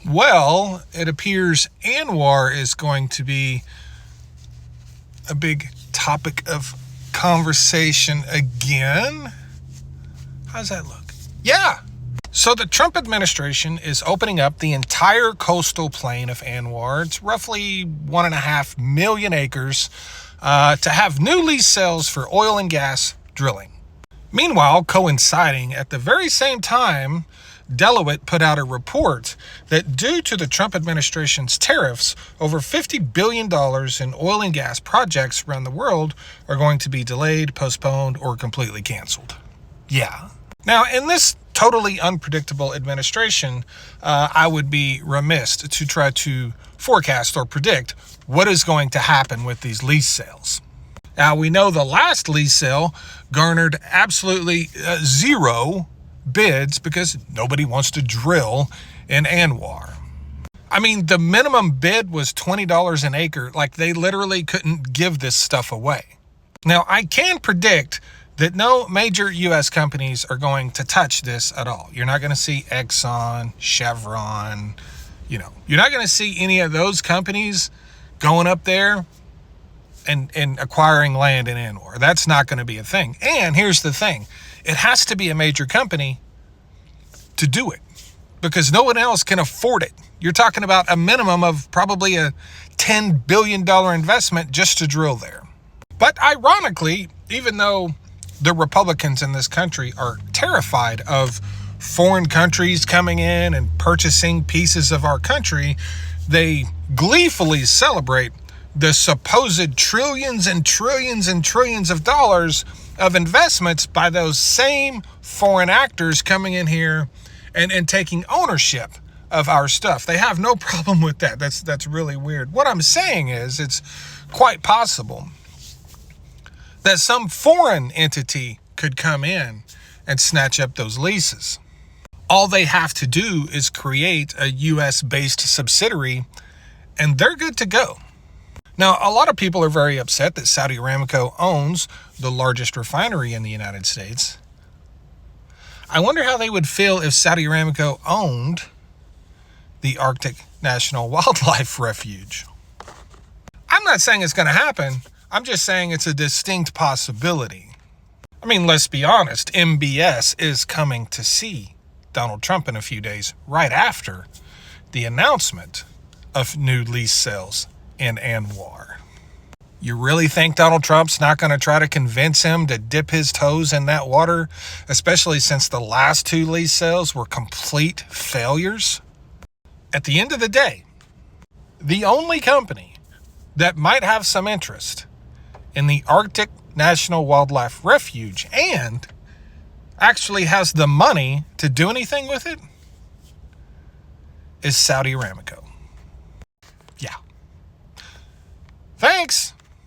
Well, it appears Anwar is going to be a big topic of conversation again. How's that look? Yeah. So the Trump administration is opening up the entire coastal plain of Anwar. It's roughly 1.5 million acres to have new lease sales for oil and gas drilling. Meanwhile, coinciding at the very same time, Deloitte put out a report that due to the Trump administration's tariffs, over $50 billion in oil and gas projects around the world are going to be delayed, postponed, or completely canceled. Yeah. Now, in this totally unpredictable administration, I would be remiss to try to forecast or predict what is going to happen with these lease sales. Now, we know the last lease sale garnered absolutely zero bids because nobody wants to drill in Anwar. I mean, the minimum bid was $20 an acre. Like, they literally couldn't give this stuff away. Now, I can predict that no major U.S. companies are going to touch this at all. You're not going to see Exxon, Chevron, you're not going to see any of those companies going up there and acquiring land in Anwar. That's not going to be a thing. And here's the thing. It has to be a major company to do it because no one else can afford it. You're talking about a minimum of probably a $10 billion investment just to drill there. But ironically, even though the Republicans in this country are terrified of foreign countries coming in and purchasing pieces of our country, they gleefully celebrate the supposed trillions and trillions and trillions of dollars of investments by those same foreign actors coming in here and taking ownership of our stuff. They have no problem with that. That's really weird. What I'm saying is it's quite possible that some foreign entity could come in and snatch up those leases. All they have to do is create a US-based subsidiary and they're good to go. Now, a lot of people are very upset that Saudi Aramco owns the largest refinery in the United States. I wonder how they would feel if Saudi Aramco owned the Arctic National Wildlife Refuge. I'm not saying it's going to happen. I'm just saying it's a distinct possibility. I mean, let's be honest. MBS is coming to see Donald Trump in a few days, right after the announcement of new lease sales in Anwar. You really think Donald Trump's not going to try to convince him to dip his toes in that water, especially since the last two lease sales were complete failures? At the end of the day, the only company that might have some interest in the Arctic National Wildlife Refuge and actually has the money to do anything with it is Saudi Aramco. Yeah. Thanks.